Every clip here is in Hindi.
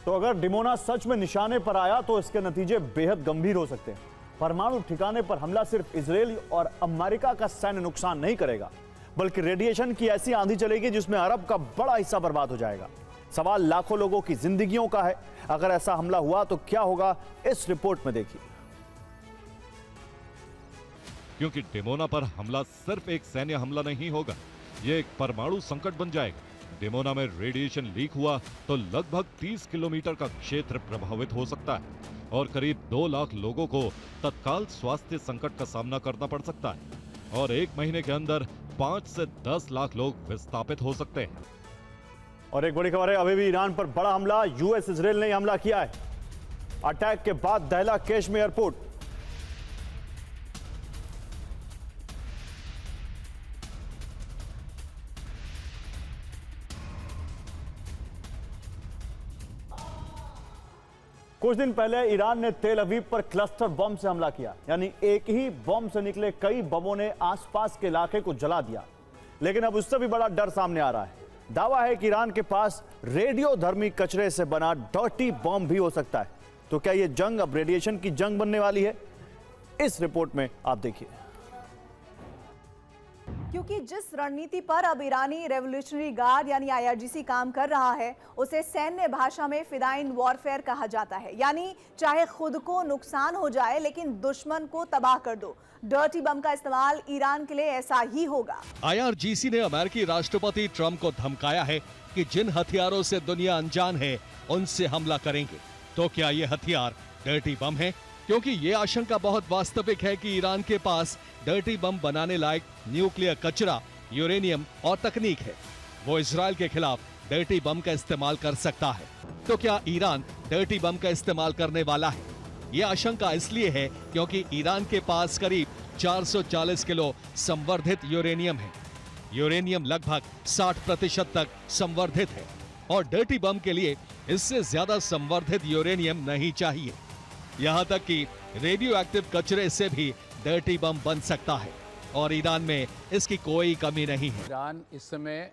तो अगर डिमोना सच में निशाने पर आया तो इसके नतीजे बेहद गंभीर हो सकते हैं। परमाणु ठिकाने पर हमला सिर्फ इजराइल और अमेरिका का सैन्य नुकसान नहीं करेगा, बल्कि रेडिएशन की ऐसी आंधी चलेगी जिसमें अरब का बड़ा हिस्सा बर्बाद हो जाएगा। सवाल लाखों लोगों की जिंदगियों का है। अगर ऐसा हमला हुआ तो क्या होगा, इस रिपोर्ट में देखिए। क्योंकि डिमोना पर हमला सिर्फ एक सैन्य हमला नहीं होगा, यह एक परमाणु संकट बन जाएगा। डिमोना में रेडिएशन लीक हुआ तो लगभग 30 किलोमीटर का क्षेत्र प्रभावित हो सकता है और करीब 2 लाख लोगों को तत्काल स्वास्थ्य संकट का सामना करना पड़ सकता है और 1 महीने के अंदर 5 से 10 लाख लोग विस्थापित हो सकते हैं। और एक बड़ी खबर है, अभी भी ईरान पर बड़ा हमला। यूएस इजराइल ने हमला किया है। अटैक के बाद दहला कैश में एयरपोर्ट। कुछ दिन पहले ईरान ने तेल अवीव पर क्लस्टर बम से हमला किया, यानी एक ही बम से निकले कई बमों ने आसपास के इलाके को जला दिया। लेकिन अब उससे भी बड़ा डर सामने आ रहा है। दावा है कि ईरान के पास रेडियोधर्मी कचरे से बना डर्टी बम भी हो सकता है। तो क्या यह जंग अब रेडिएशन की जंग बनने वाली है? इस रिपोर्ट में आप देखिए। क्योंकि जिस रणनीति पर अब ईरानी रेवोल्यूशनरी गार्ड यानी आईआरजीसी काम कर रहा है, उसे सैन्य भाषा में फिदाइन वॉरफेयर कहा जाता है। यानी चाहे खुद को नुकसान हो जाए लेकिन दुश्मन को तबाह कर दो। डर्टी बम का इस्तेमाल ईरान के लिए ऐसा ही होगा। आईआरजीसी ने अमेरिकी राष्ट्रपति ट्रंप को धमकाया है कि जिन हथियारों से दुनिया अनजान है उनसे हमला करेंगे। तो क्या ये हथियार डर्टी बम है? क्योंकि ये आशंका बहुत वास्तविक है कि ईरान के पास डर्टी बम बनाने लायक न्यूक्लियर कचरा, यूरेनियम और तकनीक है। वो इजराइल के खिलाफ डर्टी बम का इस्तेमाल कर सकता है। तो क्या ईरान डर्टी बम का इस्तेमाल करने वाला है? ये आशंका इसलिए है क्योंकि ईरान के पास करीब 440 किलो संवर्धित यूरेनियम है। यूरेनियम लगभग 60% तक संवर्धित है और डर्टी बम के लिए इससे ज्यादा संवर्धित यूरेनियम नहीं चाहिए। यहाँ तक कि रेडियो एक्टिव कचरे से भी डर्टी बम बन सकता है और ईरान में इसकी कोई कमी नहीं है। ईरान इस समय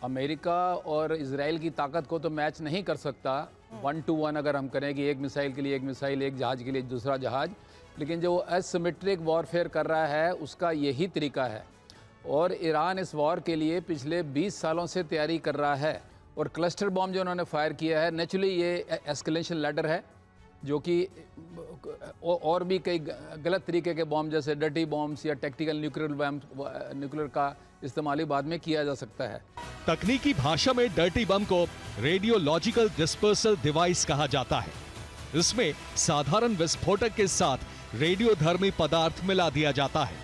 अमेरिका और इजराइल की ताकत को तो मैच नहीं कर सकता 1 to 1 अगर हम करें कि एक मिसाइल के लिए एक मिसाइल, एक जहाज के लिए दूसरा जहाज, लेकिन जो एसिमेट्रिक वॉरफेयर कर रहा है उसका यही तरीका है। और ईरान इस वॉर के लिए पिछले 20 सालों से तैयारी कर रहा है। और क्लस्टर बॉम्ब जो उन्होंने फायर किया है, नेचुरली ये एस्केलेशन लैडर है, जो कि और भी कई गलत तरीके के बॉम्ब जैसे डर्टी बॉम्ब्स या टैक्टिकल न्यूक्लियर का इस्तेमाल बाद में किया जा सकता है। तकनीकी भाषा में डर्टी बम को रेडियोलॉजिकल डिस्पर्सल डिवाइस कहा जाता है। इसमें साधारण विस्फोटक के साथ रेडियोधर्मी पदार्थ मिला दिया जाता है।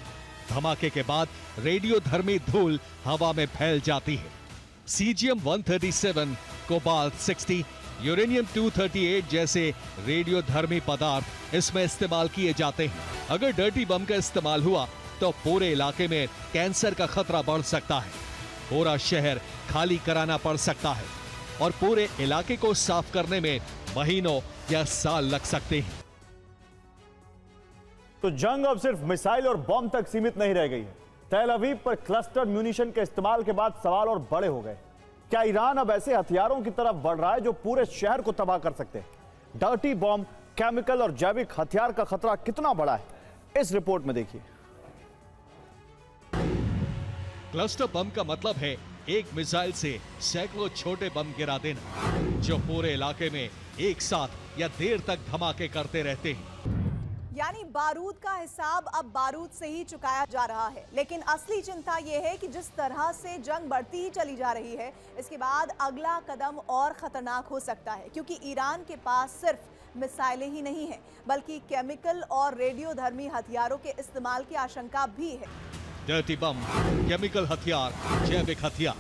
धमाके के बाद रेडियोधर्मी धूल हवा में फैल जाती है। सीजियम 137, कोबाल्ट 60, यूरेनियम 238 जैसे रेडियोधर्मी पदार्थ इसमें इस्तेमाल किए जाते हैं। अगर डर्टी बम का इस्तेमाल हुआ तो पूरे इलाके में कैंसर का खतरा बढ़ सकता है। पूरा शहर खाली कराना पड़ सकता है और पूरे इलाके को साफ करने में महीनों या साल लग सकते हैं। तो जंग अब सिर्फ मिसाइल और बॉम्ब तक सीमित नहीं रह गई है। तेल अवीव पर क्लस्टर म्यूनिशन के इस्तेमाल के बाद सवाल और बड़े हो गए। क्या ईरान अब ऐसे हथियारों की तरफ बढ़ रहा है जो पूरे शहर को तबाह कर सकते हैं? डर्टी बॉम्ब, केमिकल और जैविक हथियार का खतरा कितना बड़ा है, इस रिपोर्ट में देखिए। क्लस्टर बम का मतलब है एक मिसाइल से सैकड़ों छोटे बम गिरा देना, जो पूरे इलाके में एक साथ या देर तक धमाके करते रहते हैं। यानी बारूद का हिसाब अब बारूद से ही चुकाया जा रहा है। लेकिन असली चिंता यह है कि जिस तरह से जंग बढ़ती ही चली जा रही है, इसके बाद अगला कदम और खतरनाक हो सकता है, क्योंकि ईरान के पास सिर्फ मिसाइलें ही नहीं हैं, बल्कि केमिकल और रेडियोधर्मी हथियारों के इस्तेमाल की आशंका भी है। डर्टी बम, केमिकल हथियार, जैविक हथियार,